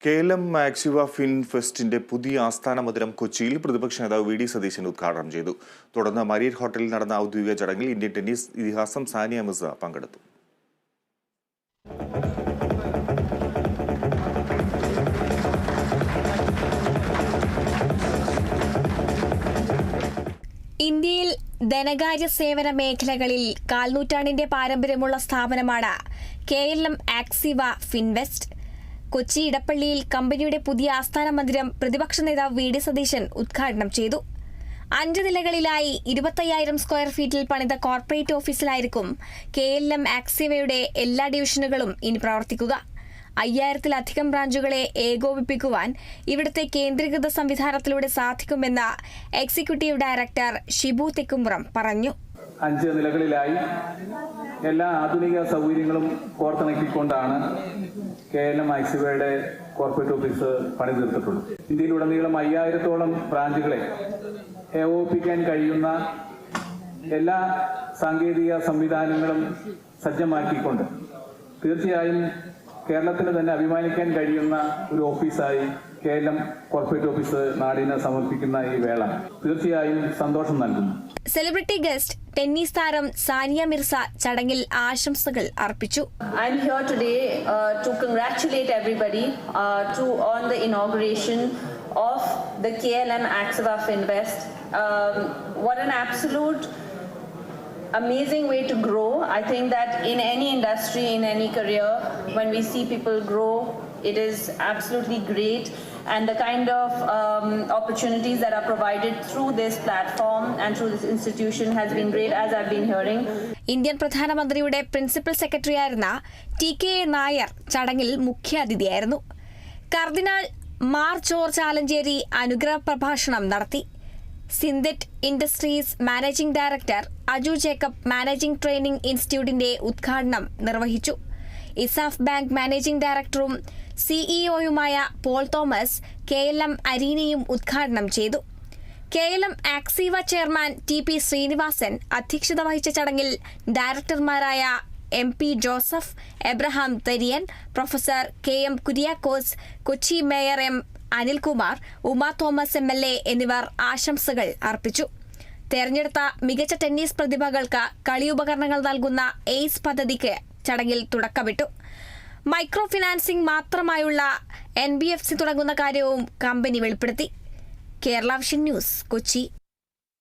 Keralam Axiva fin ഫെസ്റ്റിന്റെ പുതിയ ആസ്ഥാന മന്ദിരം കൊച്ചിയിൽ പ്രതിപക്ഷ നേതാവ് വി ഡി സതീശൻ ഉദ്ഘാടനം ചെയ്തു. തുടർന്ന് മരിയറ്റ് ഹോട്ടലിൽ നടന്ന ഔദ്യോഗിക ചടങ്ങിൽ ഇന്ത്യൻ ടെന്നീസ് ഇതിഹാസം സാനിയ മിർസ പങ്കെടുത്തു. ഇന്ത്യയിൽ ധനകാര്യ സേവന മേഖലകളിൽ കാൽനൂറ്റാണ്ടിന്റെ പാരമ്പര്യമുള്ള സ്ഥാപനമാണ് KLM ആക്സിവ ഫിൻവെസ്റ്റ്. കൊച്ചി ഇടപ്പള്ളിയിൽ കമ്പനിയുടെ പുതിയ ആസ്ഥാന മന്ദിരം പ്രതിപക്ഷ നേതാവ് വി ഡി സതീശൻ ഉദ്ഘാടനം ചെയ്തു. 5 നിലകളിലായി 25,000 സ്ക്വയർ ഫീറ്റിൽ പണിത കോർപ്പറേറ്റ് ഓഫീസിലായിരിക്കും KLM ആക്സിവയുടെ എല്ലാ ഡിവിഷനുകളും ഇനി പ്രവർത്തിക്കുക. 5000-ലധികം ബ്രാഞ്ചുകളെ ഏകോപിപ്പിക്കുവാൻ ഇവിടുത്തെ കേന്ദ്രീകൃത സംവിധാനത്തിലൂടെ സാധിക്കുമെന്ന് എക്സിക്യൂട്ടീവ് ഡയറക്ടർ ഷിബു തെക്കുംപുറം പറഞ്ഞു. 5 നിലകളിലായി എല്ലാ ആധുനിക സൗകര്യങ്ങളും കോർത്തിണക്കിക്കൊണ്ടാണ് KLM ആക്സിവയുടെ കോർപ്പറേറ്റ് ഓഫീസ് പണിതീർത്തിട്ടുള്ളത്. ഇന്ത്യയിലുടനീളം 5000-ഓളം ബ്രാഞ്ചുകളെ ഏകോപിപ്പിക്കാൻ കഴിയുന്ന എല്ലാ സാങ്കേതിക സംവിധാനങ്ങളും സജ്ജമാക്കിക്കൊണ്ട് തീർച്ചയായും കേരളത്തിന് തന്നെ അഭിമാനിക്കാൻ കഴിയുന്ന ഒരു ഓഫീസായി KLM കോർപ്പറേറ്റ് ഓഫീസ് നാടിന് സമർപ്പിക്കുന്ന ഈ വേള തീർച്ചയായും സന്തോഷം നൽകുന്നു. സെലിബ്രിറ്റി ഗസ്റ്റ് ടെന്നീസ് താരം സാനിയ മിർസ ചടങ്ങിൽ ആശംസകൾ അർപ്പിച്ചു. I am here today to congratulate everybody on the inauguration of the KLM Axiva Finvest. What an absolute amazing way to grow. I think that in any industry, in any career, when we see people grow, it is absolutely great. And the kind of opportunities that are provided through this platform and through this institution has been great, as I've been hearing. Indian പ്രധാനമന്ത്രിയുടെ principal സെക്രട്ടറിയായിരുന്ന TK Nair ചടങ്ങിൽ മുഖ്യാതിഥിയായിരുന്നു. കർദിനാൾ Mar George Alencherry അനുഗ്രഹ പ്രഭാഷണം നടത്തി. Synthite industries managing director Aju Jacob managing training ഇൻസ്റ്റിറ്റ്യൂട്ടിന്റെ ഉദ്ഘാടനം നിർവഹിച്ചു. ഇസാഫ് ബാങ്ക് മാനേജിംഗ് ഡയറക്ടറും CEO-യുമായ പോൾ തോമസ് KLM അരീനയും ഉദ്ഘാടനം ചെയ്തു. KLM Axiva chairman TP Srinivasan അധ്യക്ഷത വഹിച്ച ചടങ്ങിൽ ഡയറക്ടർമാരായ MP Joseph, Abraham Tharian, professor KM Kuriakose, Kochi mayor M Anilkumar, Uma Thomas MLA എന്നിവർ ആശംസകൾ അർപ്പിച്ചു. തെരഞ്ഞെടുത്ത മികച്ച ടെന്നീസ് പ്രതിഭകൾക്ക് കളിയുപകരണങ്ങൾ നൽകുന്ന എയ്സ് പദ്ധതിക്ക് ചടങ്ങിൽ തുടക്കമിട്ടു. മൈക്രോ ഫിനാൻസിംഗ് മാത്രമായുള്ള NBFC തുടങ്ങുന്ന കാര്യവും കമ്പനി വെളിപ്പെടുത്തി. Kerala vision news, Kochi.